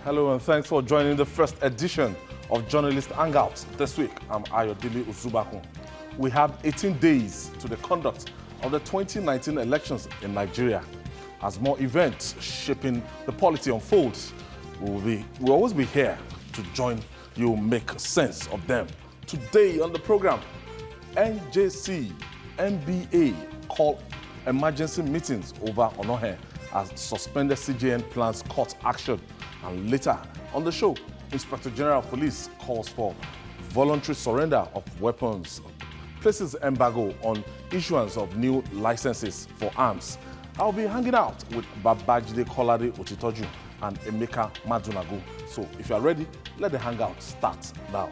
Hello and thanks for joining the first edition of Journalist Hangout. This week, I'm Ayodele Uzubakun. We have 18 days to the conduct of the 2019 elections in Nigeria. As more events shaping the polity unfolds, we'll always be here to join you make sense of them. Today on the program, NJC, NBA call emergency meetings over Onnoghen as suspended CJN plans court action. And later on the show, Inspector General of Police calls for voluntary surrender of weapons, places embargo on issuance of new licenses for arms. I'll be hanging out with Babajide Kolade Otitoju and Emeka Madunago. So if you are ready, let the hangout start now.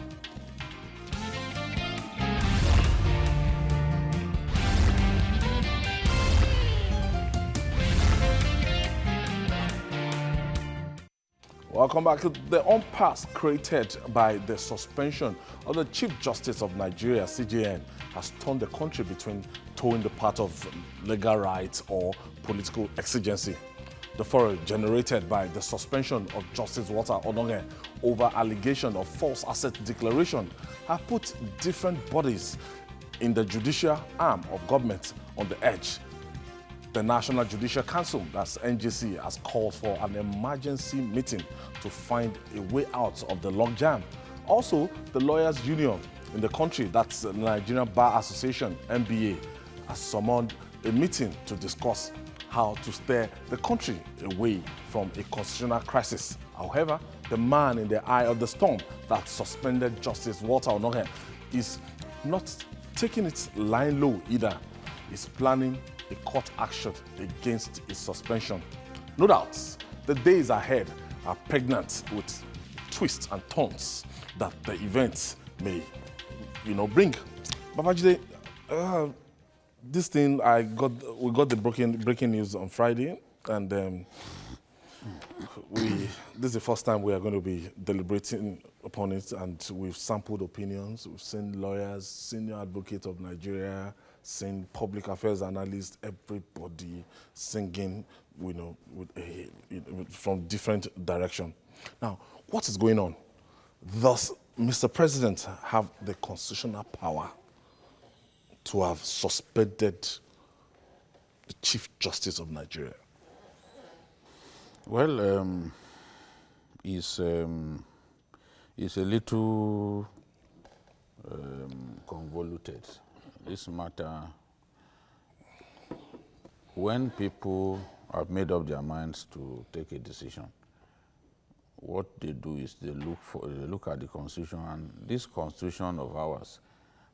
Welcome back. The impasse created by the suspension of the Chief Justice of Nigeria, CJN, has turned the country between towing the path of legal rights or political exigency. The furor generated by the suspension of Justice Walter Onnoghen over allegation of false asset declaration have put different bodies in the judicial arm of government on the edge. The National Judicial Council, that's NJC, has called for an emergency meeting to find a way out of the logjam. Also, the Lawyers Union in the country, that's the Nigerian Bar Association, NBA, has summoned a meeting to discuss how to steer the country away from a constitutional crisis. However, the man in the eye of the storm that suspended Justice Walter Onnoghen is not taking it lying low either. He's planning a court action against his suspension. No doubt, the days ahead are pregnant with twists and turns that the events may, bring. Babajide, this thing we got the breaking news on Friday, and this is the first time we are going to be deliberating upon it, and we've sampled opinions. We've seen lawyers, senior advocate of Nigeria, seen public affairs analysts, everybody singing, from different direction. Now, what is going on? Does Mr. President have the constitutional power to have suspended the Chief Justice of Nigeria? Well, it's a little convoluted. This matter, when people have made up their minds to take a decision, what they do is they look at the Constitution, and this Constitution of ours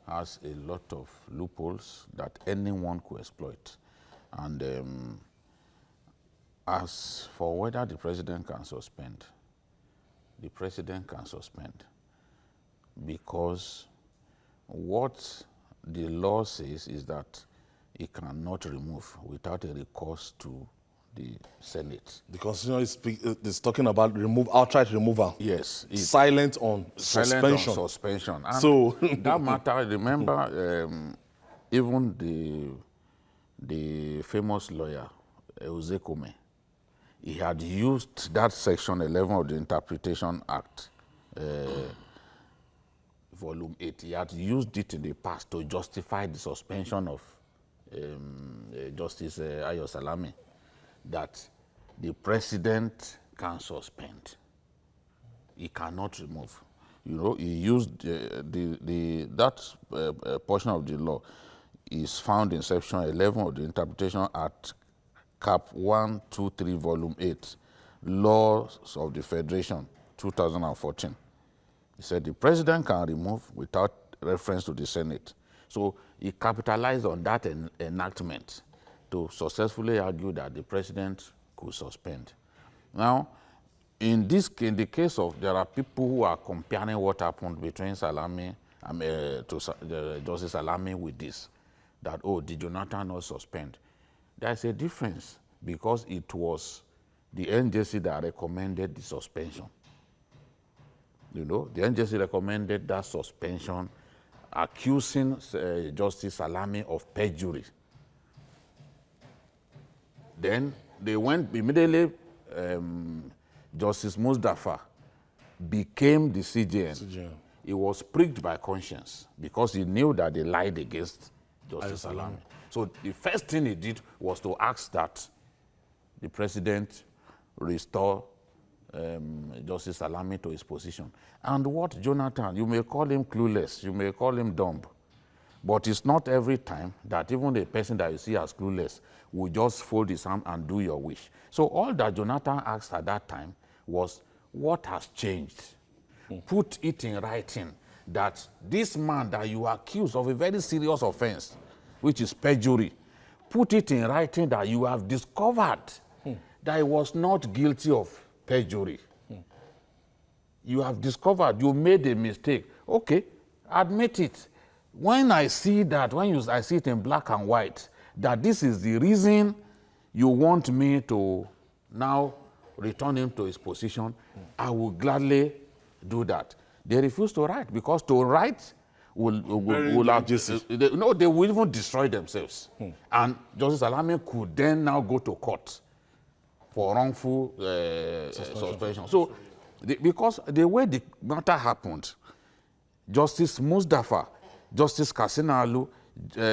has a lot of loopholes that anyone could exploit. And as for whether the president can suspend, the president can suspend because what the law says is that he cannot remove without a recourse to the Senate. The Constitution is talking about outright removal. Yes. Silent on suspension. Silent on suspension. And so that matter, remember, even the famous lawyer, Ozekome, he had used that section 11 of the Interpretation Act, Volume 8. He had used it in the past to justify the suspension of Justice Ayo Salami, that the president can suspend. He cannot remove. He used that portion of the law is found in Section 11 of the Interpretation Act, Cap 123, Volume 8, Laws of the Federation, 2014. He said the president can remove without reference to the Senate. So he capitalized on that enactment to successfully argue that the president could suspend. Now, in the case of, there are people who are comparing what happened between Salami, Justice Salami with this, that, did Jonathan not suspend? There's a difference because it was the NJC that recommended the suspension. The NJC recommended that suspension, accusing Justice Salami of perjury. Then they went immediately, Justice Mustafa became the CJN, CJN. he was pricked by conscience because he knew that they lied against Justice Salami. So the first thing he did was to ask that the president restore Justice Salami to his position. And what Jonathan, you may call him clueless, you may call him dumb, but it's not every time that even a person that you see as clueless will just fold his arm and do your wish. So all that Jonathan asked at that time was, what has changed? Put it in writing that this man that you accuse of a very serious offense, which is perjury, put it in writing that you have discovered that he was not guilty of perjury. You have discovered you made a mistake. Okay, admit it. When I see that, I see it in black and white, that this is the reason you want me to now return him to his position, I will gladly do that. They refuse to write because to write will have, they will even destroy themselves. And Justice Salami could then now go to court for wrongful suspension. So, because the way the matter happened, Justice Mustafa, Justice Kassina Alu,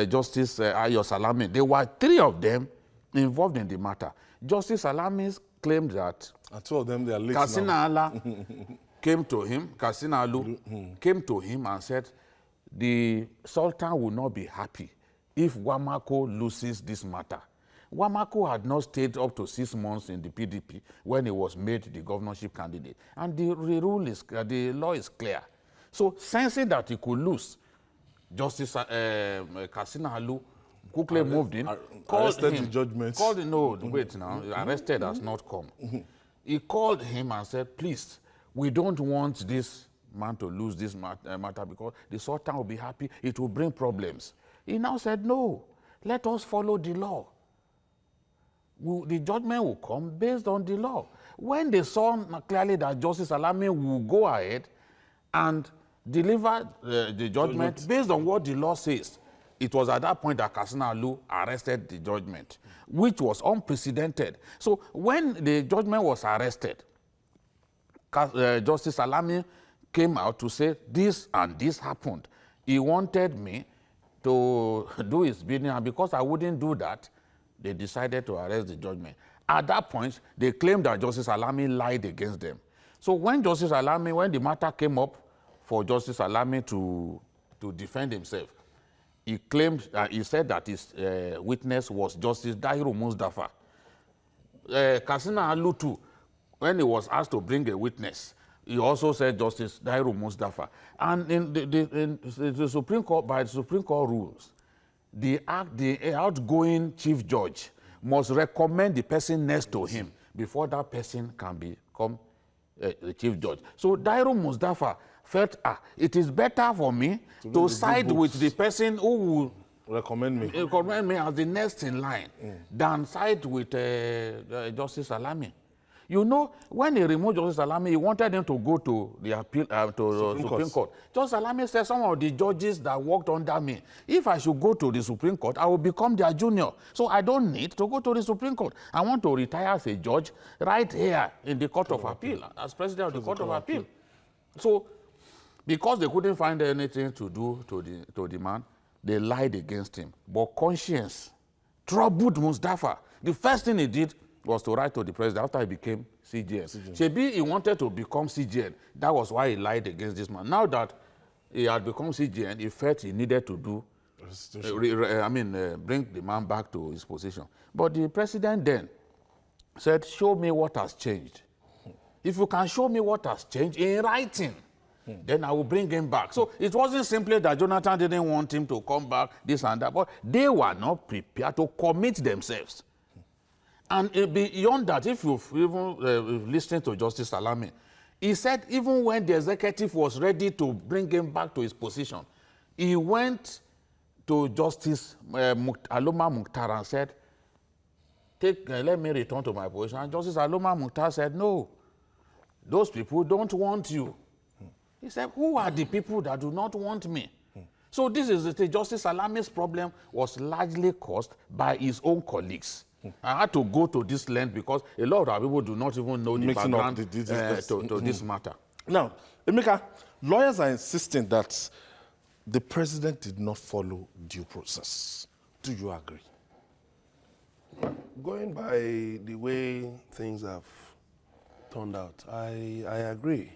Justice Ayo Salami, there were three of them involved in the matter. Justice Salami claimed that And two of them, they are late Kassina now. Allah came to him, Kassina Alu came to him and said, the Sultan will not be happy if Wamako loses this matter. Wamako had not stayed up to 6 months in the PDP when he was made the governorship candidate. And the law is clear. So sensing that he could lose, Justice Kassina Alu quickly moved in, arrested the judgment. Wait now, arrested has not come. He called him and said, please, we don't want this man to lose this matter because the Sultan will be happy, it will bring problems. He now said, no, let us follow the law. The judgment will come based on the law. When they saw clearly that Justice Salami will go ahead and deliver the judgment based on what the law says, it was at that point that Kassina Alu arrested the judgment, which was unprecedented. So when the judgment was arrested, Justice Salami came out to say this and this happened. He wanted me to do his bidding, and because I wouldn't do that, they decided to arrest the judgment. At that point, they claimed that Justice Salami lied against them. So when the matter came up for Justice Salami to defend himself, he claimed, he said that his witness was Justice Dahiru Mustafa. Kassina Alu too, when he was asked to bring a witness, he also said Justice Dahiru Mustafa. And in the Supreme Court, by the Supreme Court rules, the outgoing chief judge must recommend the person next to him before that person can become the chief judge. So Dahiru Mustafa felt, it is better for me to side with the person who will recommend me as the next in line than side with Justice Salami. You know, when he removed Justice Salami, he wanted them to go to the appeal to the Supreme Court. Justice Salami said, some of the judges that worked under me, if I should go to the Supreme Court, I will become their junior. So I don't need to go to the Supreme Court. I want to retire as a judge right here in the Court of Appeal, as president of the Court of Appeal. So, because they couldn't find anything to do to the man, they lied against him. But conscience troubled Mustafa. The first thing he did was to write to the president after he became CJN. Shebi, he wanted to become CJN. That was why he lied against this man. Now that he had become CJN, he felt he needed to do, bring the man back to his position. But the president then said, show me what has changed. If you can show me what has changed in writing, then I will bring him back. So it wasn't simply that Jonathan didn't want him to come back, this and that, but they were not prepared to commit themselves. And beyond that, if you've even listened to Justice Salami, he said even when the executive was ready to bring him back to his position, he went to Justice Aloma Mukhtar and said, let me return to my position. And Justice Aloma Mukhtar said, no, those people don't want you. He said, who are the people that do not want me? So this is Justice Salami's problem was largely caused by his own colleagues. I had to go to this length because a lot of our people do not even know the Mixing up background to this matter. Now, Emeka, lawyers are insisting that the president did not follow due process. Do you agree? Going by the way things have turned out, I agree.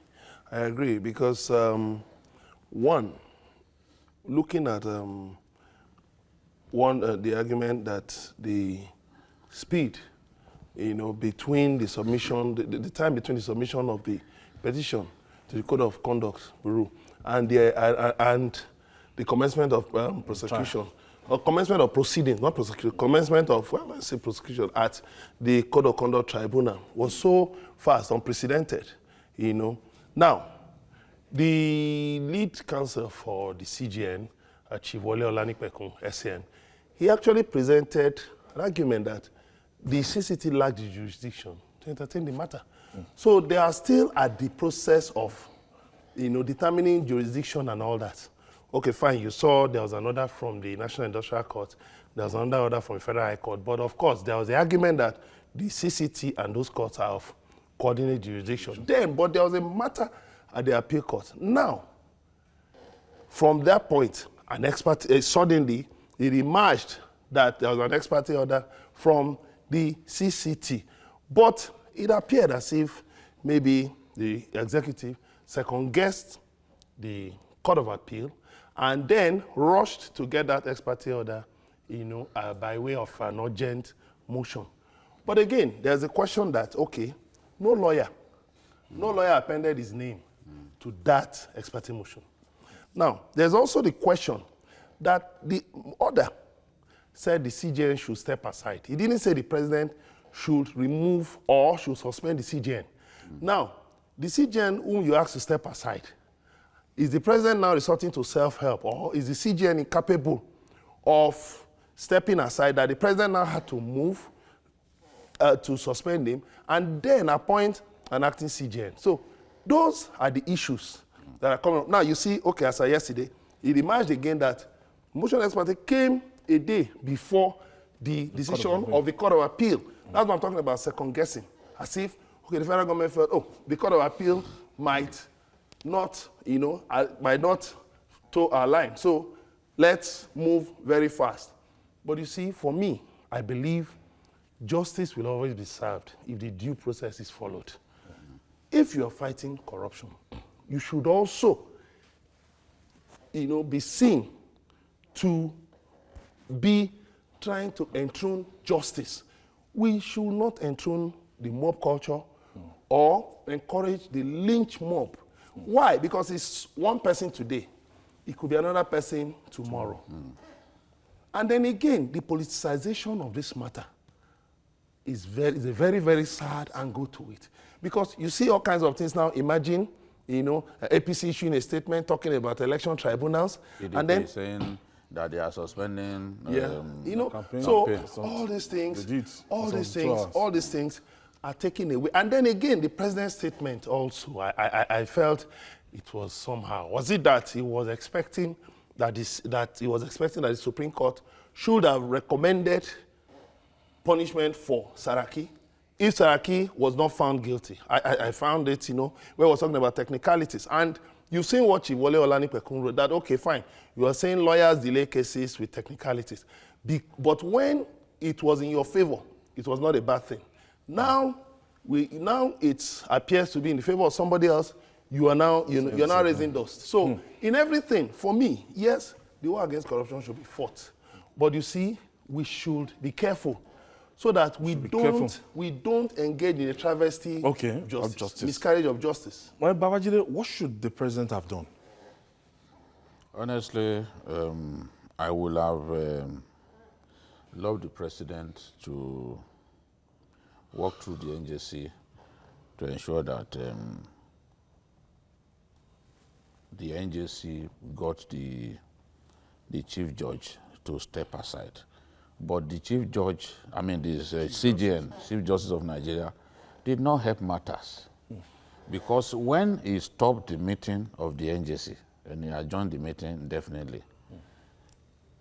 I agree because, one, looking at the argument that the speed, between the submission, the time between the submission of the petition to the Code of Conduct Bureau and the commencement of prosecution, or commencement of proceedings, not prosecution, commencement of, let's say prosecution at the Code of Conduct Tribunal was so fast, unprecedented, Now, the lead counsel for the CJN, Chief Wole Olanipekun, SCN, he actually presented an argument that the CCT lacked the jurisdiction to entertain the matter. So they are still at the process of, determining jurisdiction and all that. Okay, fine, you saw there was an order from the National Industrial Court, there was another order from the Federal High Court, but of course, there was the argument that the CCT and those courts are of coordinate jurisdiction. But there was a matter at the appeal court. Now, from that point, an expert, suddenly, it emerged that there was an ex parte order from the CCT. But it appeared as if maybe the executive second-guessed the Court of Appeal and then rushed to get that ex parte order, by way of an urgent motion. But again, there's a question that, okay, no lawyer appended his name to that ex parte motion. Now, there's also the question that the order said the CJN should step aside. He didn't say the president should remove or should suspend the CJN. Now, the CJN whom you ask to step aside, is the president now resorting to self-help, or is the CJN incapable of stepping aside that the president now had to move to suspend him and then appoint an acting CJN? So those are the issues that are coming up. Now you see, okay, as of yesterday, it emerged again that motion ex parte came a day before the decision of the Court of Appeal. That's what I'm talking about, second guessing. As if, okay, the federal government felt, the Court of Appeal might not, might not toe our line. So let's move very fast. But you see, for me, I believe justice will always be served if the due process is followed. If you are fighting corruption, you should also, be seen to be trying to enthrone justice. We should not enthrone the mob culture or encourage the lynch mob. Why? Because it's one person today. It could be another person tomorrow. And then again, the politicization of this matter is a very, very sad angle to it. Because you see all kinds of things now. Imagine, APC issuing a statement talking about election tribunals. And then saying that they are suspending. All these things are taken away. And then again, the president's statement also, I felt it was somehow. Was it that he was expecting that the Supreme Court should have recommended punishment for Saraki if Saraki was not found guilty? I found it, where we were talking about technicalities. And you've seen what Chief Wole Olanipekun wrote, that, okay, fine, you are saying lawyers delay cases with technicalities. But when it was in your favor, it was not a bad thing. Now it appears to be in the favor of somebody else. You are now, you're now raising dust. So in everything, for me, yes, the war against corruption should be fought. But you see, we should be careful so that we don't engage in a travesty of justice, miscarriage of justice. Well, Babajide, what should the president have done? Honestly, I would have loved the president to work through the NJC to ensure that the NJC got the chief judge to step aside. But the chief judge, the CJN, Chief Justice of Nigeria, did not help matters. Because when he stopped the meeting of the NJC, and he adjourned the meeting indefinitely,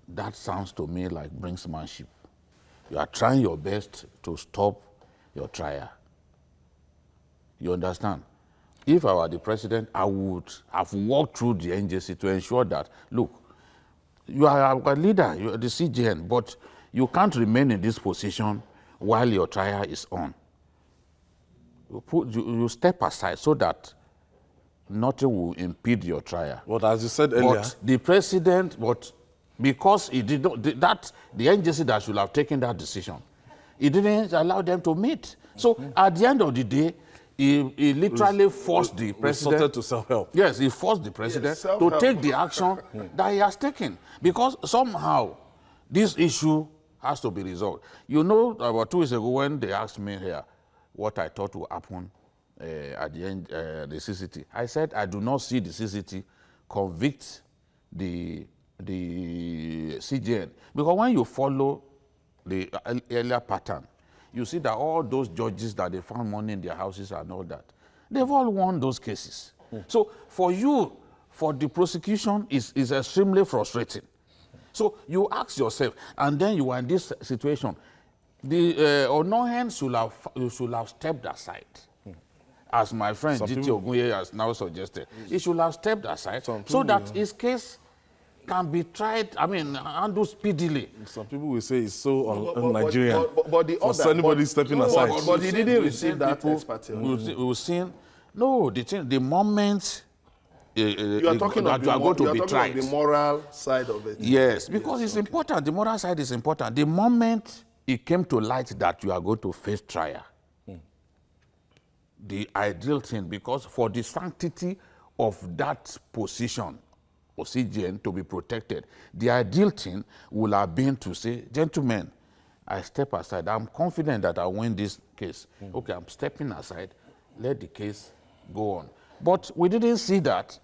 that sounds to me like brinksmanship. You are trying your best to stop your trial. You understand? If I were the president, I would have walked through the NJC to ensure that, look, you are a leader, you are the CJN, but you can't remain in this position while your trial is on. You step aside so that nothing will impede your trial. But as you said earlier, But the president, because he did not, the NJC that should have taken that decision, he didn't allow them to meet. So at the end of the day, he literally forced the president resorted to self-help. Yes, he forced the president to take the action that he has taken. Because somehow this issue has to be resolved. You know, about 2 weeks ago when they asked me here what I thought would happen at the end, the CCT, I said I do not see the CCT convict the CJN. Because when you follow the earlier pattern, you see that all those judges that they found money in their houses and all that, they've all won those cases. So for you, for the prosecution, is extremely frustrating. So you ask yourself, and then you are in this situation, the Onnoghen should have stepped aside. As my friend G.T. Ogunye has now suggested, he should have stepped aside so that his case can be tried, handled speedily. Some people will say it's so un-Nigerian for anybody stepping aside. But he didn't receive that expertise. We've seen, no, the moment you are talking that you are going to be tried. The moral side of it. Yes, because it's important. The moral side is important. The moment it came to light that you are going to face trial, the ideal thing, because for the sanctity of that position of CJN to be protected, the ideal thing would have been to say, gentlemen, I step aside. I'm confident that I win this case. Okay, I'm stepping aside. Let the case go on. But we didn't see that.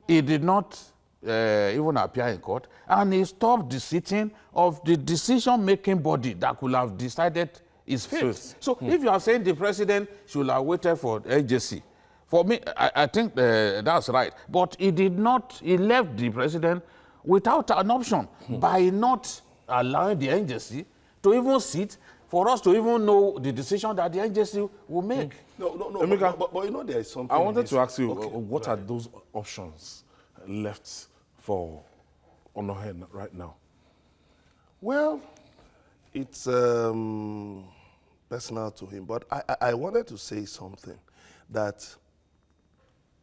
He did not even appear in court, and he stopped the sitting of the decision-making body that could have decided his fate. So if you are saying the president should have waited for agency, for me, I think that's right. But he did not, he left the president without an option by not allowing the agency to even sit for us to even know the decision that the agency will make. No, Emeka, but you know there is something. I wanted to ask you, what are those options left for Onnoghen right now? Well, it's personal to him, but I wanted to say something, that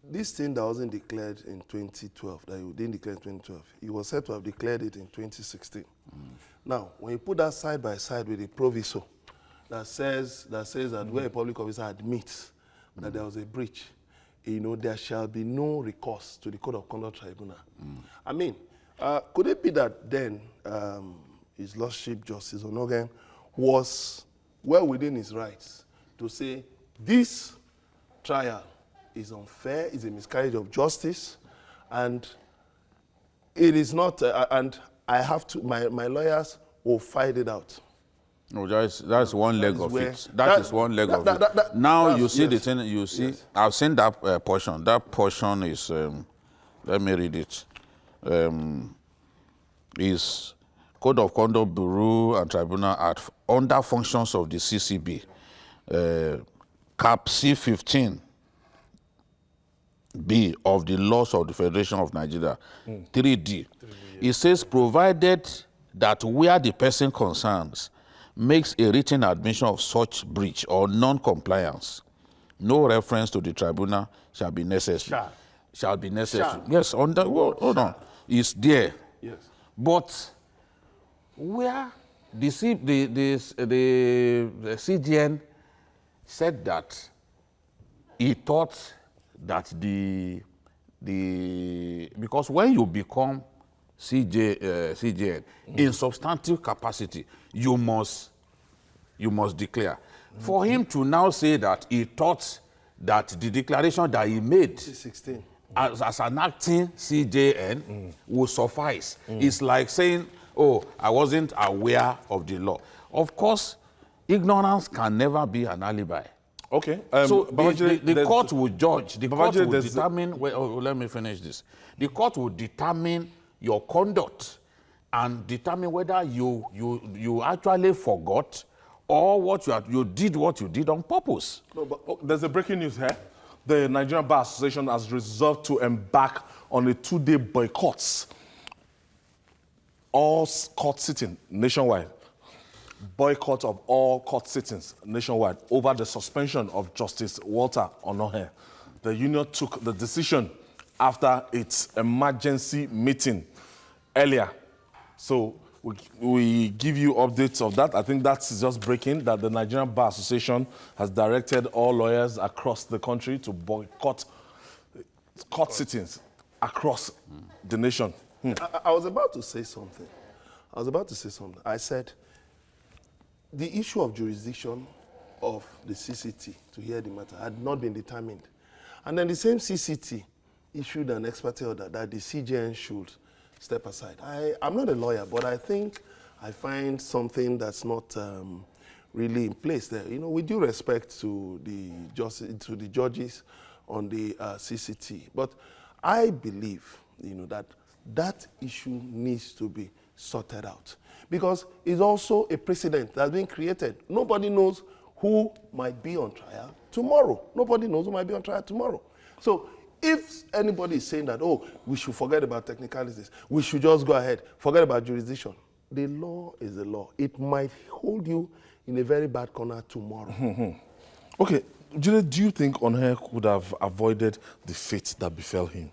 this thing that wasn't declared in 2012, that he didn't declare in 2012, he was said to have declared it in 2016. Now, when you put that side by side with the proviso that says that where a public officer admits that there was a breach, there shall be no recourse to the Code of Conduct Tribunal. I mean, could it be that then His Lordship Justice Onnoghen was well within his rights to say this trial is unfair, is a miscarriage of justice, and it is not, and I have to, my lawyers will fight it out. No, that's one leg of it. That is one leg of it. Now you see the thing, you see, I've seen that portion. That portion is, let me read it, is Code of Conduct Bureau and Tribunal Act under functions of the CCB, Cap C15B of the laws of the Federation of Nigeria, 3D. It says, provided that where the person concerns makes a written admission of such breach or non-compliance, no reference to the tribunal shall be necessary. Shall be necessary. Yes, on the hold on. It's there. Yes. But where the CJN said that he thought that because when you become CJN in substantive capacity, you must declare. For him to now say that he thought that the declaration that he made 16. as an acting CJN will suffice. It's like saying, oh, I wasn't aware of the law. Of course, ignorance can never be an alibi. Okay. So the court will judge. The court will determine. Let me finish this. The court will determine your conduct and determine whether you actually forgot or you did what you did on purpose. No, but there's a breaking news here. The Nigerian Bar Association has resolved to embark on a 2-day boycott. All court sitting nationwide. Boycott of all court sittings nationwide over the suspension of Justice Walter Onnoghen. The union took the decision after its emergency meeting earlier. So we give you updates of that. I think that's just breaking, that the Nigerian Bar Association has directed all lawyers across the country to boycott court sittings across the nation. I was about to say something. I said, the issue of jurisdiction of the CCT to hear the matter had not been determined. And then the same CCT issued an experte order that the CJN should step aside. I'm not a lawyer, but I think I find something that's not really in place there. You know, with due respect to the judges on the CCT, but I believe, you know, that issue needs to be sorted out, because it's also a precedent that's been created. Nobody knows who might be on trial tomorrow. Nobody knows who might be on trial tomorrow. So if anybody is saying that, oh, we should forget about technicalities, we should just go ahead, forget about jurisdiction, the law is the law. It might hold you in a very bad corner tomorrow. Okay, Jude, do you think Onnoghen could have avoided the fate that befell him?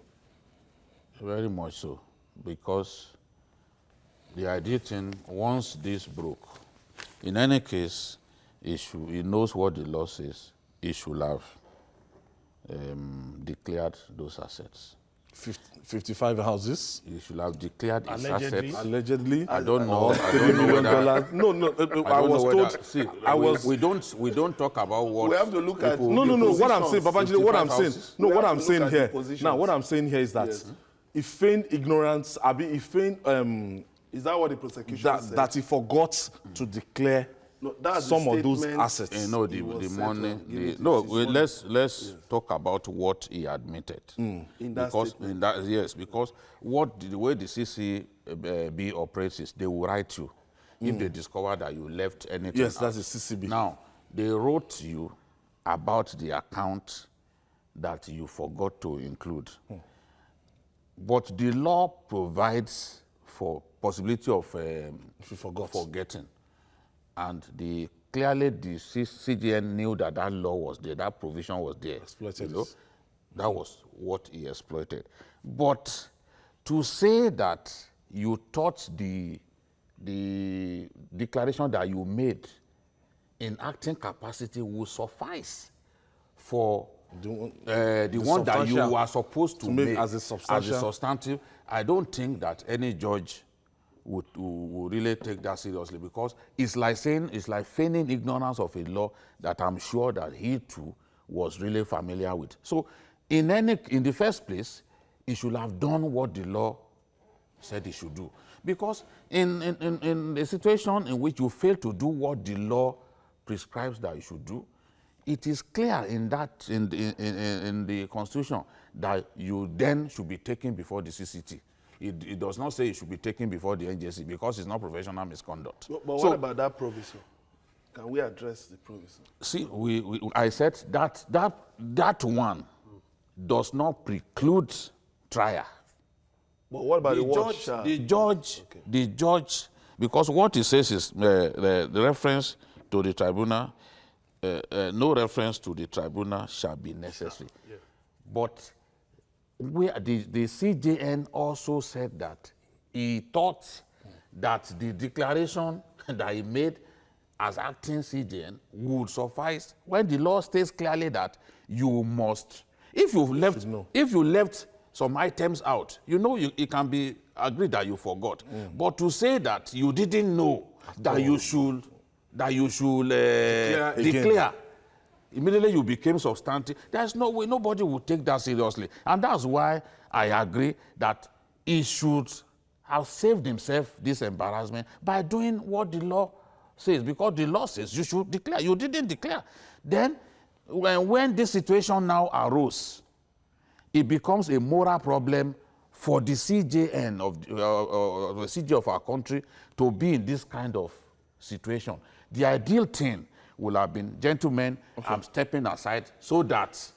Very much so, because the ideal thing, once this broke, in any case, he knows what the law says, he should have declared those assets. 55 houses? He should have declared his Allegedly. assets. Allegedly? I don't know. $3 million. I was told. See, I was. we don't talk about what We have to look at people- No. What I'm saying, Babajide, what I'm 55 saying. houses. No, We what have I'm to saying look at here. the positions. Now, what I'm saying here is that Yes. he feigned ignorance. He feigned Is that what the prosecution said? that he forgot to declare No, that's some the of those statement. assets. You know, He was the set money. to give it to No, his let's talk about what he admitted. In that Because statement. yes, because the way the CCB operates is they will write you if they discover that you left anything. Yes, out. that's the CCB. Now they wrote you about the account that you forgot to include, but the law provides for possibility of If you forgot. forgetting. And clearly the CJN knew that law was there, that provision was there. Exploited you know? it. That was what he exploited. But to say that you thought the declaration that you made in acting capacity will suffice for the one that you substantial- were supposed to make make as a substantial- substantive, I don't think that any judge would really take that seriously, because it's like feigning ignorance of a law that I'm sure that he too was really familiar with. So in the first place, he should have done what the law said he should do. Because in a situation in which you fail to do what the law prescribes that you should do, it is clear in the Constitution that you then should be taken before the CCT. It does not say it should be taken before the NJC, because it's not professional misconduct. But what about that provision? Can we address the provision? See, I said that one does not preclude trial. But what about the judge, because what he says is the reference to the tribunal, no reference to the tribunal shall be necessary. Yeah. But the CJN also said that he thought that the declaration that he made as acting CJN would suffice, when the law states clearly that you must, if you left some items out, you know, it can be agreed that you forgot. But to say that you didn't know that you should declare, immediately you became substantive, there's no way, nobody would take that seriously. And that's why I agree that he should have saved himself this embarrassment by doing what the law says, because the law says you should declare. You didn't declare. Then when this situation now arose, it becomes a moral problem for the CJN of the CJ of our country to be in this kind of situation. The ideal thing will have been, gentlemen, I'm stepping aside so that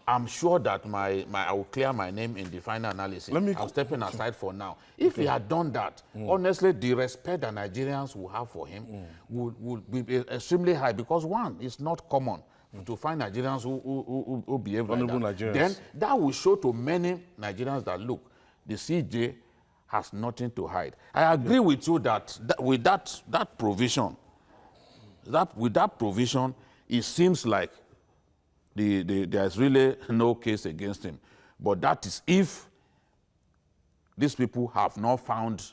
I'm sure that I will clear my name in the final analysis. I'm stepping aside for now. If he had done that, honestly, the respect that Nigerians will have for him would be extremely high, because one, it's not common to find Nigerians who behave like that. Then that will show to many Nigerians that, look, the CJ has nothing to hide. I agree with you that, with that provision, it seems like there's really no case against him. But that is if these people have not found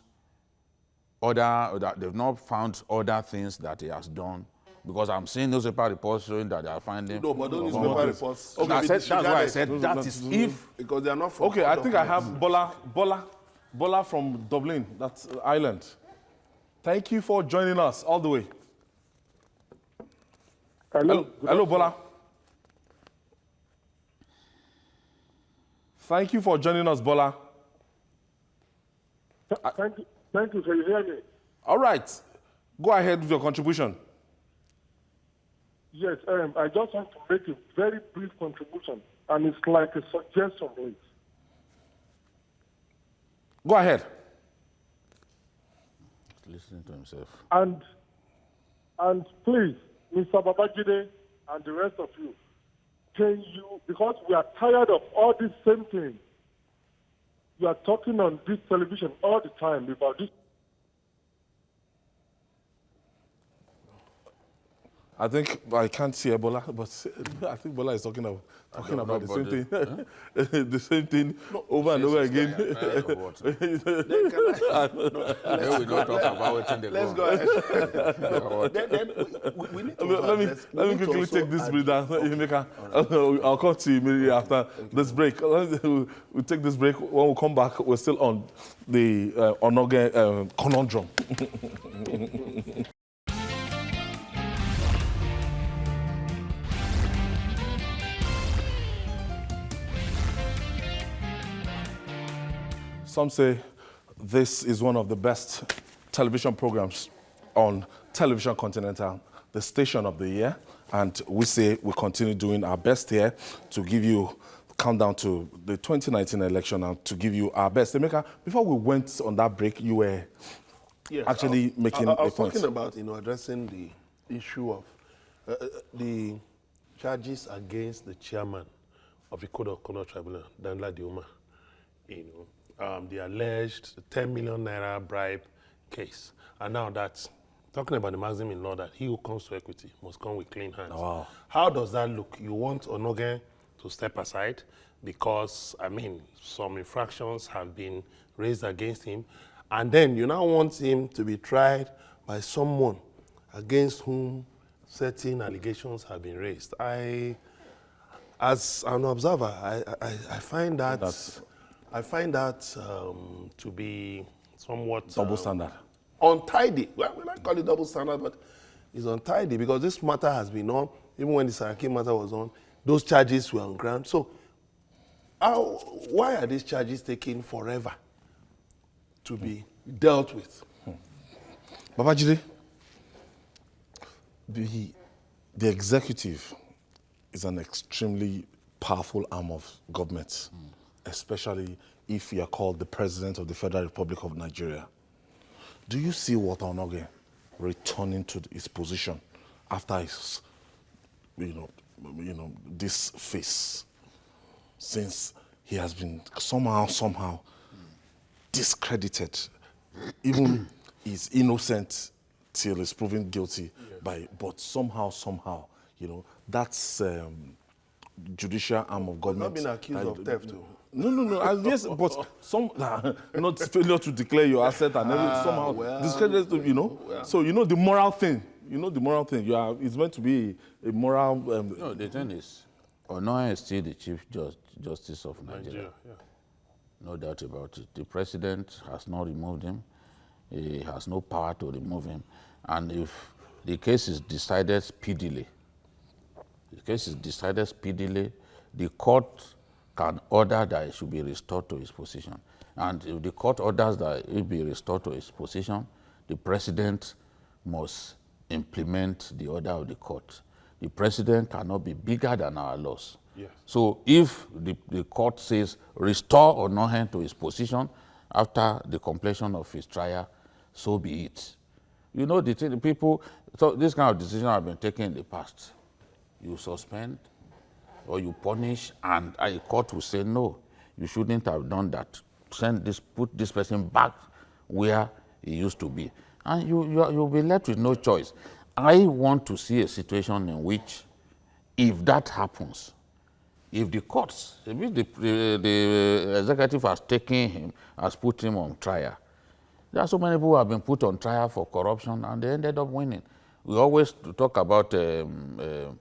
they've not found other things that he has done. Because I'm seeing newspaper reports showing that they are finding. No, but those newspaper reports. Okay, that's why I said that is if. Because they are not from. Okay, I think I have Bola from Dublin, that's Ireland. Thank you for joining us all the way. Hello, Bola. Thank you for joining us, Bola. Thank you. Can you hear me? All right. Go ahead with your contribution. Yes, I just want to make a very brief contribution, and it's like a suggestion, please. Go ahead. Listening to himself. And please, Mr. Babajide and the rest of you, can you, because we are tired of all this same thing. You are talking on this television all the time about this. I think I can't see Ebola, but I think Bola is talking about the same thing, the same thing over and over again. We don't talk about it in the Let's go ahead. we need to let me quickly take this break down. I'll come to you immediately after this break. We'll take this break. When we come back, we're still on the Onnoghen conundrum. Some say this is one of the best television programs on Television Continental, the station of the year. And we say we continue doing our best here to give you countdown to the 2019 election and to give you our best. Emeka, before we went on that break, you were actually making a point. I was talking about, addressing the issue of the charges against the chairman of the Code of Conduct Tribunal, Danla Dioma. The alleged 10 million naira bribe case. And now that's talking about the maximum in law that he who comes to equity must come with clean hands. Wow. How does that look? You want Onnoghen to step aside because, some infractions have been raised against him. And then you now want him to be tried by someone against whom certain allegations have been raised. As an observer, I find that to be somewhat Double standard. Untidy. Well, we don't call it double standard, but it's untidy because this matter has been on. Even when the Saraki matter was on, those charges were on ground. So, why are these charges taking forever to be dealt with? Babajide, the executive is an extremely powerful arm of government, especially if you are called the President of the Federal Republic of Nigeria. Do you see Walter Onnoghen returning to his position after his, this phase, since he has been somehow discredited, even he's innocent till he's proven guilty but somehow, that's judicial arm of government. Not been accused of theft, too. No. Yes, but some not failure to declare your asset and everything somehow discredited. So the moral thing. It's meant to be a moral. No, the thing is, Onnoghen is still the Chief Justice of Nigeria. No doubt about it. The president has not removed him. He has no power to remove him. And if the case is decided speedily, the court can order that it should be restored to his position. And if the court orders that it be restored to his position, the president must implement the order of the court. The president cannot be bigger than our laws. Yes. So if the court says restore Onnoghen to his position after the completion of his trial, so be it. You know, the people, so this kind of decision have been taken in the past. You suspend or you punish, and a court will say, no, you shouldn't have done that. Put this person back where he used to be. And you'll be left with no choice. I want to see a situation in which, if that happens, if the courts, if the executive has taken him, has put him on trial, there are so many people who have been put on trial for corruption and they ended up winning. We always talk about Oronsaye.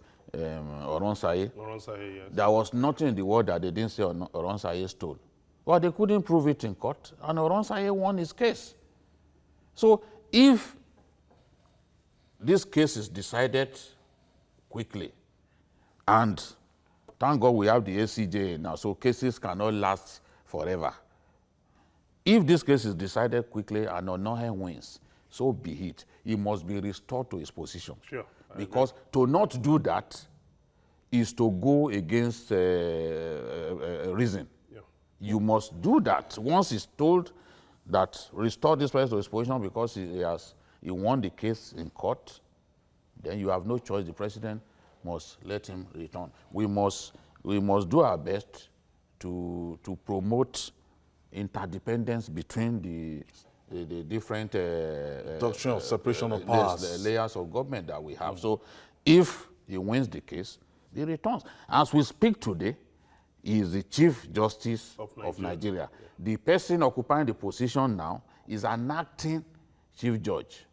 Oronsaye, yes. There was nothing in the world that they didn't say Oronsaye stole. Well, they couldn't prove it in court, and Oronsaye won his case. So if this case is decided quickly, and thank God we have the CJN now, so cases cannot last forever. If this case is decided quickly and Onnoghen wins, so be it. He must be restored to his position. Sure. Because to not do that is to go against reason. Yeah. You must do that. Once he's told that restore this person to his position because he won the case in court, then you have no choice. The president must let him return. We must do our best to promote interdependence between the different Doctrine of separation of powers. the layers of government that we have. So if he wins the case, he returns. As we speak today, he is the Chief Justice of Nigeria. Yeah. The person occupying the position now is an acting Chief Judge.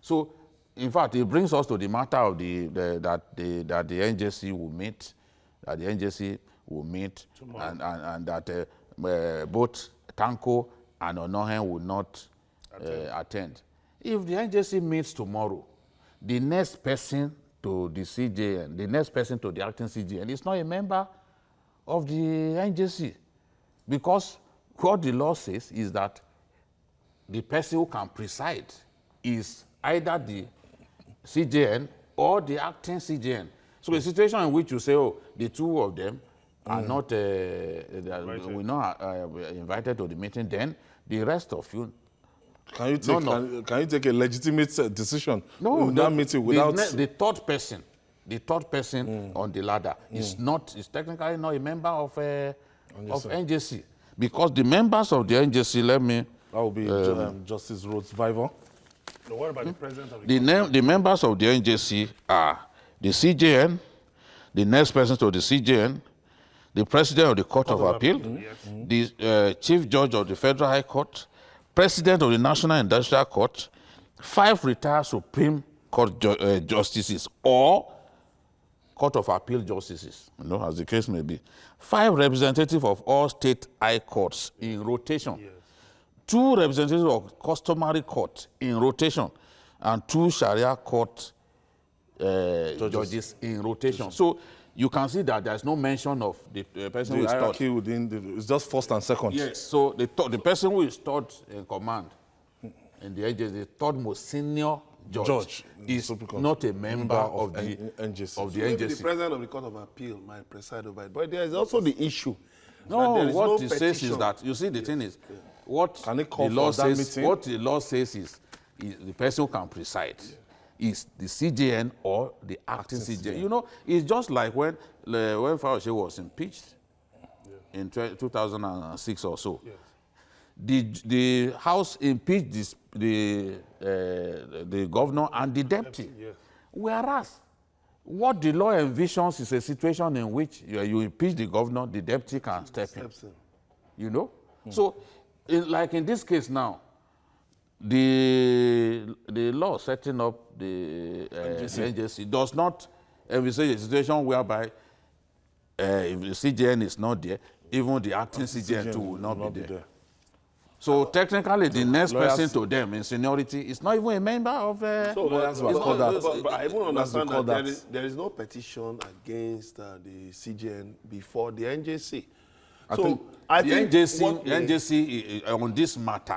So, in fact, it brings us to the matter of that the NJC will meet, and that both Tanko and Onnoghen will not attend. If the NJC meets tomorrow, the next person to the CJN, the next person to the acting CJN is not a member of the NJC, because what the law says is that the person who can preside is either the CJN or the acting CJN. So a situation in which you say, oh, the two of them are not we're not invited to the meeting, then the rest of you. Can you take a legitimate decision in that meeting without the third person on the ladder is technically not a member of NJC, because the members of the NJC, that will be Justice Rhodes Viver. So what about the president of the the members of the NJC are the CJN, the next person to the CJN, the president of the Court of Appeal, the Chief Judge of the Federal High Court, President of the National Industrial Court, 5 retired Supreme Court justices or Court of Appeal justices, as the case may be, 5 representatives of all state high courts in rotation, 2 representatives of customary court in rotation, and 2 Sharia court judges in rotation. So you can see that there's no mention of the person who is hierarchy within it's just first and second. Yes. So the person who is third in command in the agency, the third most senior judge is not a member of the NJC. The president of the Court of Appeal might preside over it. But there is also the issue. No, what it says is that, you see, the thing is, what the law says is the person who can preside is the CJN or the acting CJN. You know, it's just like when Fayose was impeached in 2006 or so. The House impeached the governor and the deputy. Whereas what the law envisions is a situation in which you impeach the governor, the deputy can step in. You know? So, like in this case now, the law setting up the NJC does not envisage a situation whereby if the CJN is not there, even the acting CJN too will not be there. So technically, the next lawyers, person to them in seniority is not even a member of. So lawyers were but, called that. but I even understand called that that. there is no petition against the CJN before the NJC. I think the what NJC on this matter,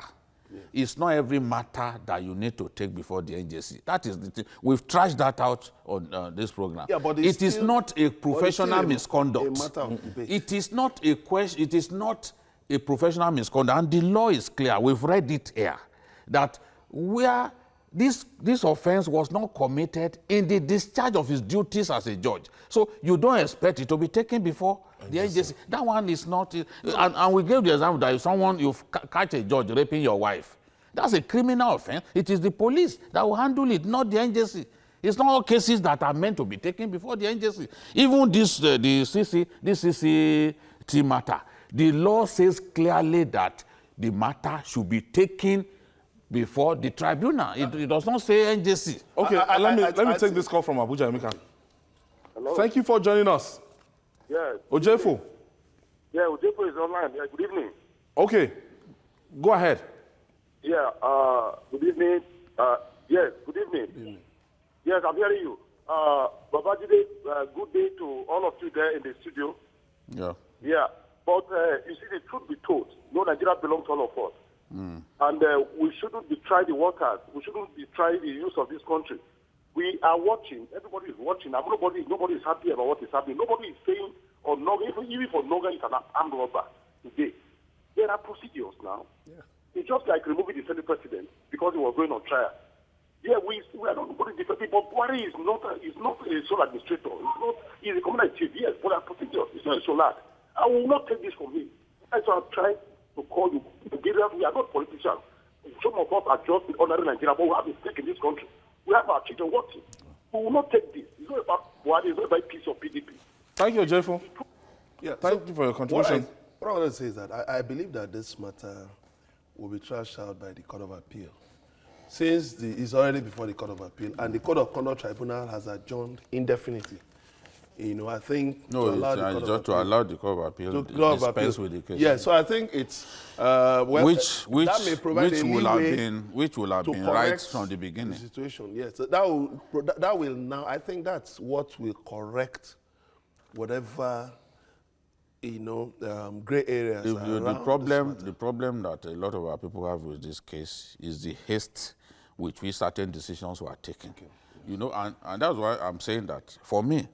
it's not every matter that you need to take before the NJC. That is the thing. We've trashed that out on this program. Yeah, but it is not a professional misconduct. a matter of debate. It is not a question. It is not a professional misconduct, and the law is clear. We've read it here that where this offense was not committed in the discharge of his duties as a judge. So you don't expect it to be taken before the agency. That one is not, and we gave the example that if someone, you catch a judge raping your wife, that's a criminal offense. It is the police that will handle it, not the agency. It's not all cases that are meant to be taken before the agency. Even this, this CCT matter, the law says clearly that the matter should be taken before the tribunal. It does not say NJC. Okay, let me take this call from Abuja, Emeka. Hello? Thank you for joining us. Yes. Ojefo. Yeah, Ojefo is online. Yeah, good evening. Okay, go ahead. Yeah, good evening. Yes, good evening. Yes, I'm hearing you. Babajide, good day to all of you there in the studio. Yeah. Yeah, but you see, the truth be told, no, Nigeria belongs to all of us. And we shouldn't betray the workers. We shouldn't betray the use of this country. We are watching. Everybody is watching. And nobody is happy about what is happening. Nobody is saying, Onnoghen, even for Onnoghen is an armed robber today. There are procedures now. Yeah. It's just like removing the Senate president because he was going on trial. Yeah, we are not going to defend it, but Buhari is not a sole administrator. He's a commander in chief, yes, but there are procedures. It's not so large. I will not take this from him. That's why I'm trying to call you. We are not politicians. Some of us are just ordinary Nigeria, but we have a stake in this country. We have our children watching. We will not take this. It's not about Buhari, it's not about peace of PDP. Thank you, Ojefo. Yeah, Thank you for your contribution. What I want to say is that I believe that this matter will be trashed out by the Court of Appeal. Since it's already before the Court of Appeal, and the Court of Conduct Tribunal has adjourned indefinitely. You know, I think No, to allow the Court of Appeal, allow the Court of Appeal to to Court of dispense Appeal. with the case. Yeah, so I think it's that may provide a leeway which will have to been right correct from the beginning. The situation, yes. So that will now. I think that's what will correct whatever gray areas. The problem that a lot of our people have with this case is the haste with which certain decisions were taken. Okay. You know, and that's why I'm saying that for me,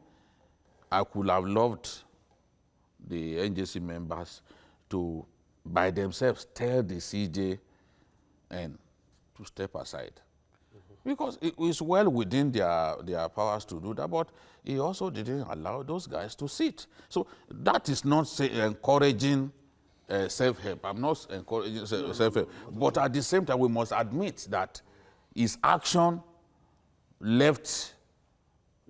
I could have loved the NJC members to, by themselves, tell the CJN to step aside. Because it is well within their powers to do that, but he also didn't allow those guys to sit. So that is not encouraging self-help. I'm not encouraging self-help. But at the same time, we must admit that his action left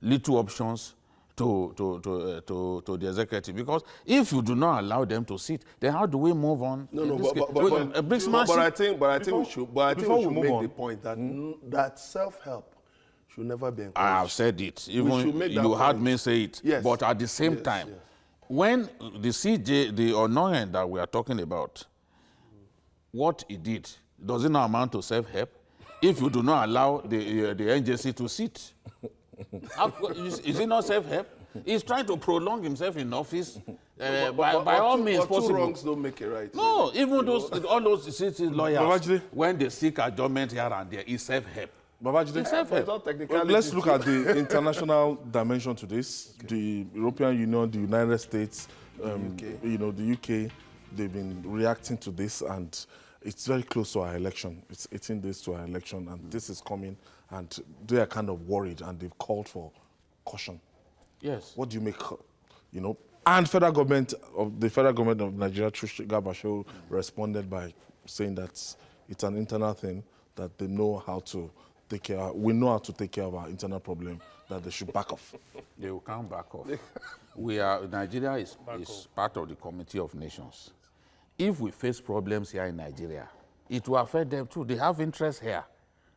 little options to the executive, because if you do not allow them to sit, then how do we move on? But I think we should make the point that that self-help should never be encouraged. I have said it. Even you heard me say it. Yes. But at the same time, when the Onnoghen that we are talking about, what he did, does it not amount to self-help? If you do not allow the NJC to sit, is it not self-help? He's trying to prolong himself in office by all means possible. Two wrongs don't make it right. No, even all those citizen lawyers, when they seek adjournment here and there, it's self-help. Babajide, well, let's look at the international dimension to this. The European Union, the United States, the UK, they've been reacting to this, and it's very close to our election. It's 18 days to our election, and this is coming, and they are kind of worried, and they've called for caution. Yes. What do you make, and the federal government of Nigeria, Gabasho, responded by saying that it's an internal thing, that they know how to take care of, we know how to take care of our internal problem, that they should back off. They will come back off. Nigeria is part of the Committee of Nations. If we face problems here in Nigeria, it will affect them too. They have interest here.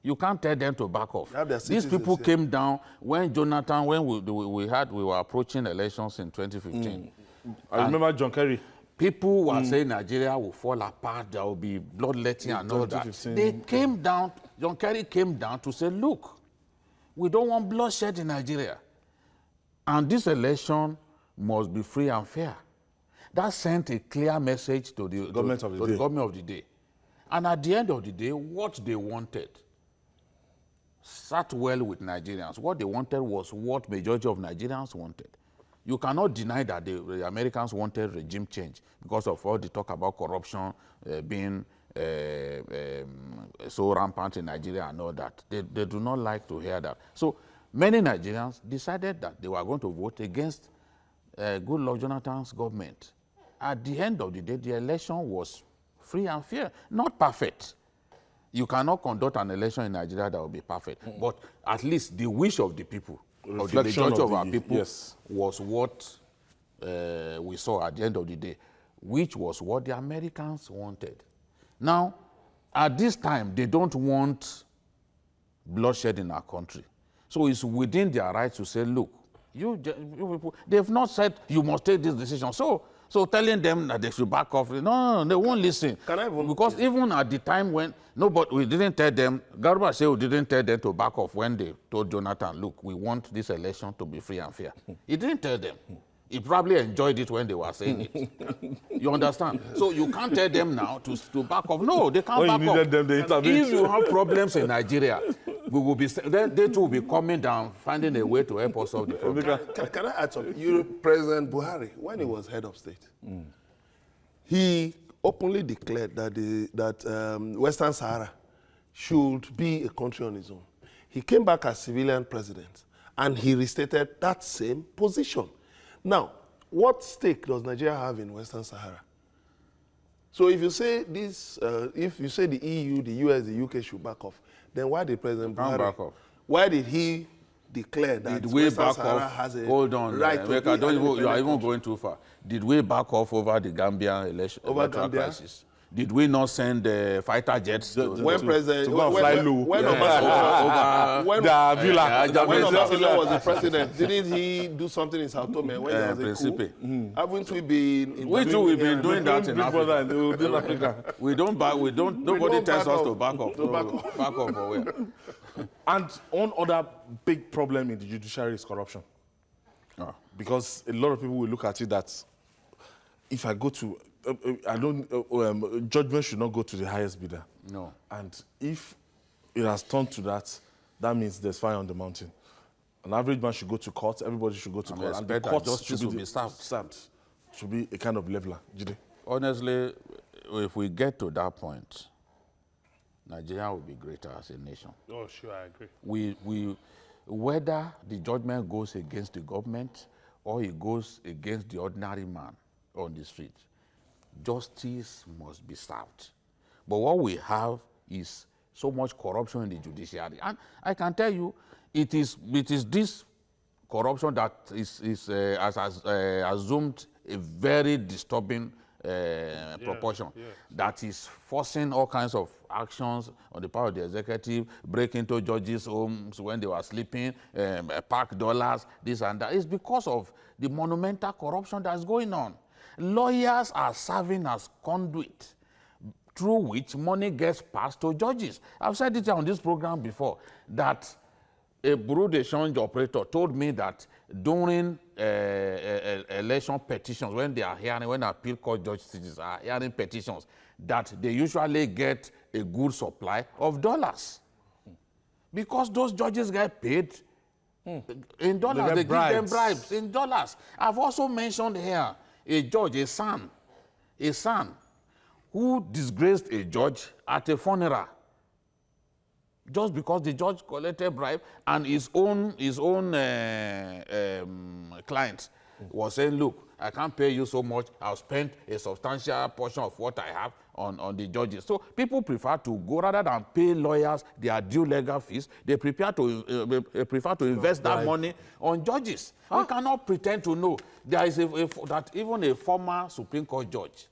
You can't tell them to back off. These people came down when Jonathan, when we were approaching elections in 2015. I remember John Kerry. People were saying Nigeria will fall apart, there will be bloodletting and all that. 2015. They came down, John Kerry came down to say, look, we don't want bloodshed in Nigeria. And this election must be free and fair. That sent a clear message to the government of the day. And at the end of the day, what they wanted sat well with Nigerians. What they wanted was what majority of Nigerians wanted. You cannot deny that the Americans wanted regime change because of all the talk about corruption being so rampant in Nigeria and all that. They do not like to hear that. So many Nigerians decided that they were going to vote against Goodluck Jonathan's government. At the end of the day, the election was free and fair, not perfect. You cannot conduct an election in Nigeria that will be perfect, but at least the wish of the people, of the majority of our people, was what we saw at the end of the day, which was what the Americans wanted. Now, at this time, they don't want bloodshed in our country. So it's within their rights to say, look, you people, they've not said you must take this decision. So telling them that they should back off, no, they won't listen. Because even at the time when, we didn't tell them, Garba Shehu didn't tell them to back off when they told Jonathan, look, we want this election to be free and fair. He didn't tell them. He probably enjoyed it when they were saying it. You understand? So you can't tell them now to back off. No, they can't back off. If you have problems in Nigeria, we will be, then they too will be coming down, finding a way to help us solve the problem. Can I add something? President Buhari, when he was head of state, he openly declared that Western Sahara should be a country on its own. He came back as civilian president, and he restated that same position. Now, what stake does Nigeria have in Western Sahara? So if you say this, if you say the EU, the US, the UK should back off, then why did President Buhari, why did he declare that Western Sahara has a right to be you are even going too far. Did we back off over the Gambian election? Over Gambia? Crisis? Did we not send fighter jets to President go and fly low? When Obasanjo was the president, didn't he do something in Sao Tome when there was a coup? Haven't we been? We've been doing that in Africa. Nobody tells us to back off. Back off for where? And one other big problem in the judiciary is corruption. Because a lot of people will look at it that if I go to, judgment should not go to the highest bidder. No. And if it has turned to that, that means there's fire on the mountain. An average man should go to court, everybody should go to court. And the court should be served. Should be a kind of leveler. Jide? Honestly, if we get to that point, Nigeria will be greater as a nation. Oh, sure, I agree. Whether the judgment goes against the government or it goes against the ordinary man on the street, justice must be served. But what we have is so much corruption in the judiciary. And I can tell you, it is this corruption that has assumed a very disturbing proportion that is forcing all kinds of actions on the part of the executive, break into judges' homes when they were sleeping, pack dollars, this and that. It's because of the monumental corruption that's going on. Lawyers are serving as conduit through which money gets passed to judges. I've said it on this program before, that a bureau de change operator told me that during election petitions, when they are hearing, when appeal court judges are hearing petitions, that they usually get a good supply of dollars. Because those judges get paid in dollars, they give them bribes in dollars. I've also mentioned here a judge, a son, who disgraced a judge at a funeral just because the judge collected bribe and his own client was saying, look, I can't pay you so much. I've spent a substantial portion of what I have on the judges. So people prefer to go, rather than pay lawyers their due legal fees, they prefer to invest that money on judges. We cannot pretend to know. There is that even a former Supreme Court judge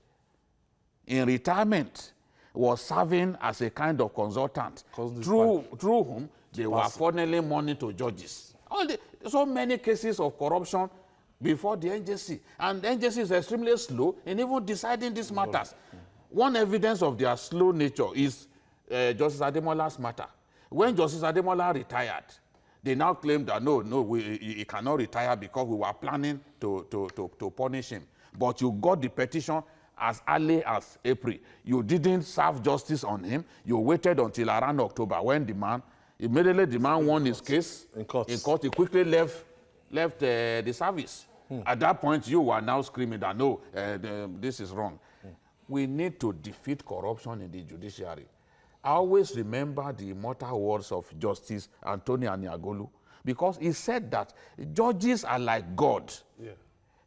in retirement was serving as a kind of consultant through whom they were funneling money to judges. So many cases of corruption before the NJC. And the NJC is extremely slow in even deciding these matters. One evidence of their slow nature is Justice Ademola's matter. When Justice Ademola retired, they now claim that he cannot retire because we were planning to punish him. But you got the petition as early as April. You didn't serve justice on him. You waited until around October when immediately the man won his case in court. He quickly left the service. At that point, you were now screaming that no, this is wrong. We need to defeat corruption in the judiciary. I always remember the immortal words of Justice Anthony Aniagolu, because he said that judges are like God,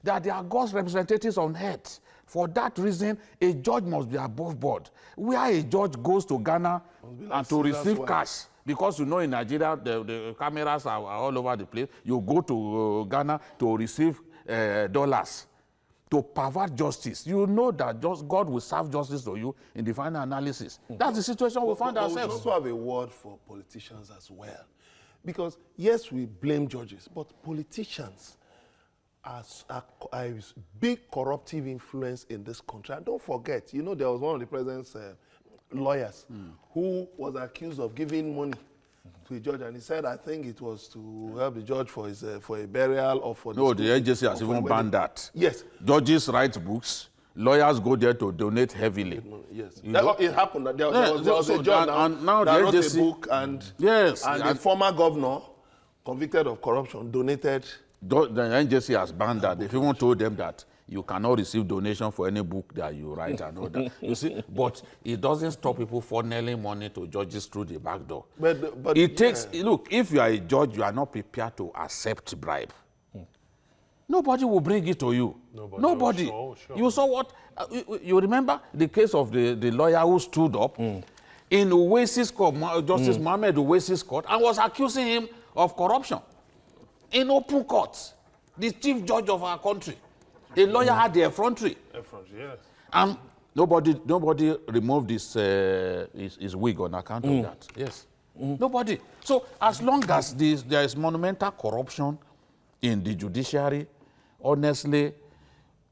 that they are God's representatives on earth. For that reason, a judge must be above board. Where a judge goes to Ghana and to receive cash, because you know in Nigeria, the cameras are all over the place. You go to Ghana to receive dollars, to pervert justice. You know that God will serve justice to you in the final analysis. That's the situation we find ourselves. We also have a word for politicians as well. Because, yes, we blame judges, but politicians are a big corruptive influence in this country. And don't forget, you know, there was one of the president's lawyers who was accused of giving money to a judge, and he said, I think it was to help the judge for a burial or for... No, the NJC has even banned that. Yes. Judges write books. Lawyers go there to donate heavily. Yes. It happened. There was a judge now that wrote a book, and the former governor, convicted of corruption, donated... The NJC has banned that. They've even told them that you cannot receive donation for any book that you write and all that. You see, but it doesn't stop people funneling money to judges through the back door. But it takes, look, if you are a judge, you are not prepared to accept bribe. Nobody will bring it to you. Nobody. Sure. You saw what, you remember the case of the lawyer who stood up in Uwesi's court, Justice Mohammed Uwesi's court, and was accusing him of corruption. In open court, the chief judge of our country. The lawyer had the effrontery. Yes. And nobody removed his wig on account of that. Yes. Nobody. So as long as there is monumental corruption in the judiciary, honestly,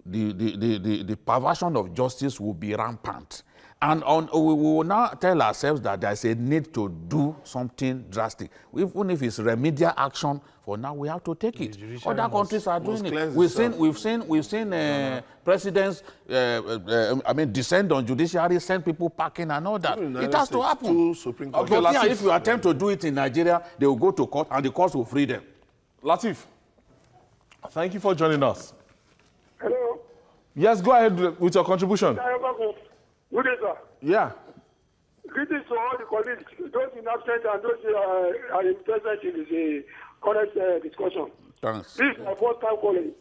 the perversion of justice will be rampant. And we will now tell ourselves that there's a need to do something drastic. Even if it's remedial action, for now we have to take it. Other countries are doing it. We've seen presidents, descend on judiciary, send people packing and all that. It has to happen. Okay, if you attempt to do it in Nigeria, they will go to court and the courts will free them. Latif, thank you for joining us. Hello. Yes, go ahead with your contribution. Good day, sir. Yeah. Greetings to all the colleagues, those in absence and those who are in present in the current discussion. Thanks. This is my first time calling.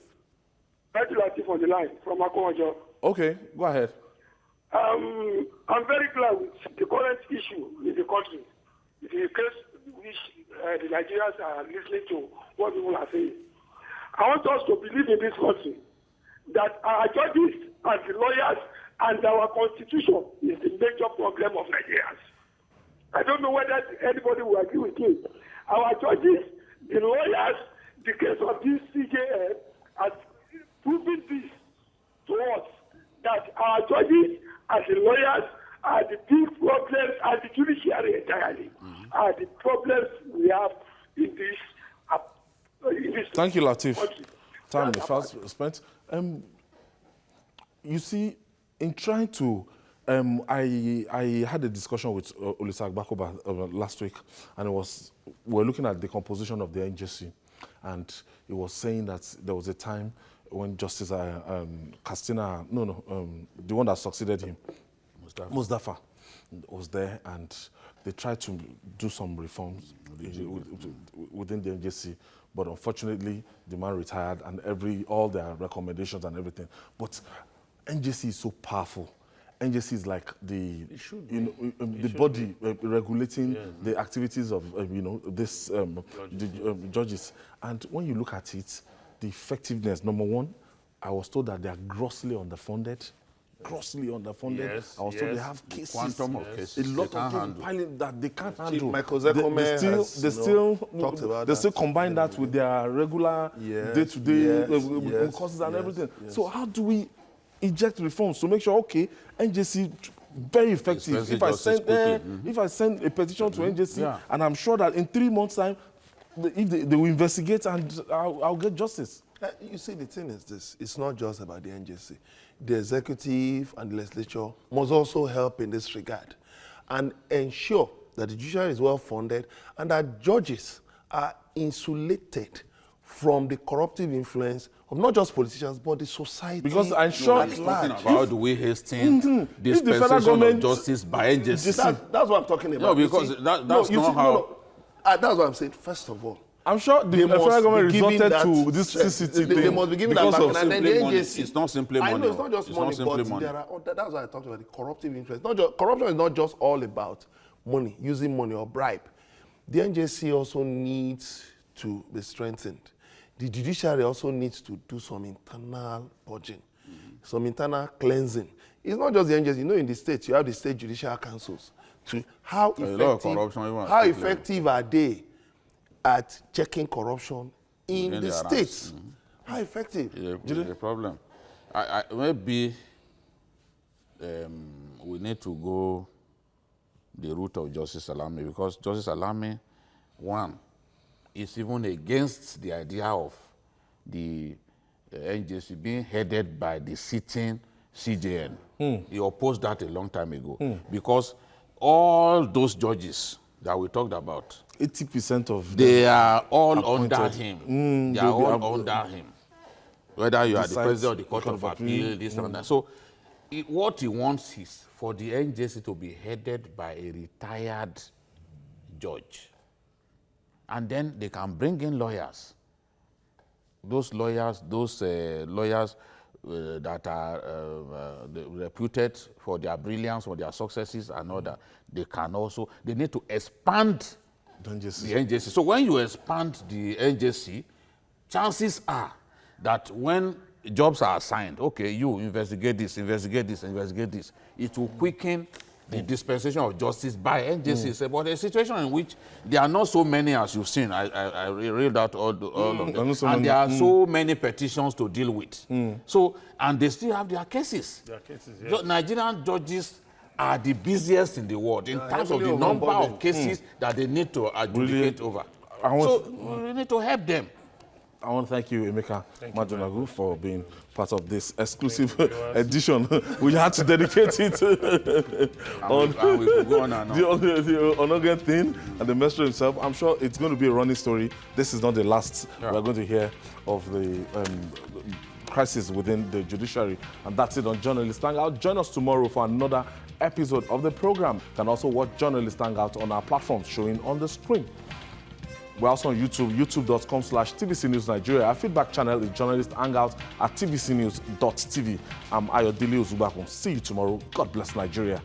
Thank you, Latif, on the line from Akomajo. Okay, go ahead. I'm very glad with the current issue in the country. It is a case which the Nigerians are listening to what people are saying. I want us to believe in this country that our judges and the lawyers and our constitution is the major problem of Nigerians. I don't know whether anybody will agree with me. Our judges, the lawyers, the case of this CJN has proven this to us, that our judges and the lawyers are the big problems, and the judiciary entirely are the problems we have in this Thank you, Latif. country. Time is fast spent. You see, in trying to, I had a discussion with Olisa Agbakoba last week, and we're looking at the composition of the NJC, and he was saying that there was a time when Justice Castina, the one that succeeded him, Mustafa, was there, and they tried to do some reforms within the NJC, but unfortunately, the man retired, and all their recommendations and everything. But NJC is so powerful. NJC is like the body regulating the activities of the judges. And when you look at it, the effectiveness, number one, I was told that they are grossly underfunded. grossly underfunded. Yes, Also, they have cases. Quantum of cases A lot they of can't people handle. piling that they can't handle. Michael Zekome talked about they still that. combine that with their regular Yes, day-to-day yes, courses and yes, everything. yes. So how do we inject reforms to make sure, okay, NJC very effective. Dispense If I justice send quickly. if I send a petition to NJC, Yeah. and I'm sure that in 3 months' time, if they will investigate and I'll get justice. You see, the thing is this, it's not just about the NJC. The executive and the legislature must also help in this regard and ensure that the judiciary is well funded and that judges are insulated from the corruptive influence of not just politicians, but the society. Because I'm sure at large. How do we hasten if the federal dispensation of government- justice by NJC? That's what I'm talking about. No, You because see, that's you not see, how- that's what I'm saying. First of all, I'm sure the they must federal government be given resorted that to this strength. CCT They thing must be given that because of back, and then simply the money. NJC. It's not simply I money. know it's not just It's money, not simply but money. there are that's why I talked about the corruptive influence. Not just, corruption is not just all about money, using money or bribe. The NJC also needs to be strengthened. The judiciary also needs to do some internal purging, some internal cleansing. It's not just the NJC. You know, in the states, you have the state judicial councils. To how A lot of effective, corruption even at how state level. effective are they at checking corruption in Within the their states? ranks. How effective? It's a problem. Maybe we need to go the route of Justice Salami, because Justice Salami, one, is even against the idea of the NJC being headed by the sitting CJN. He opposed that a long time ago because all those judges that we talked about, 80% of they are all appointed. under him. They are they'll be all under him. Whether you are the Decides president of the Court of Appeal. Appeal, this and that. So what he wants is for the NJC to be headed by a retired judge. And then they can bring in lawyers. Those lawyers that are reputed for their brilliance, for their successes and all that, they need to expand the NJC. So when you expand the NJC, chances are that when jobs are assigned, okay, you investigate this, it will quicken the dispensation of justice by NJC. But a situation in which there are not so many as you've seen, I read out all of them, and there are so many petitions to deal with. So, and they still have their cases. Nigerian judges are the busiest in the world in terms of the number of cases that they need to adjudicate over. So we need to help them. I want to thank you, Emeka Majonagu, for being part of this exclusive edition. We had to dedicate it on And we could go on and on. the Onnoghen thing and the master himself. I'm sure it's going to be a running story. This is not the last we're going to hear of the crisis within the judiciary. And that's it on Journalist Hangout. Join us tomorrow for another episode of the program. You can also watch Journalist Hangout on our platforms showing on the screen. We're also on YouTube, youtube.com/TVC News Nigeria. Our feedback channel is Journalist Hangout at tvcnews.tv. I'm Ayodele Uzubakun. See you tomorrow. God bless Nigeria.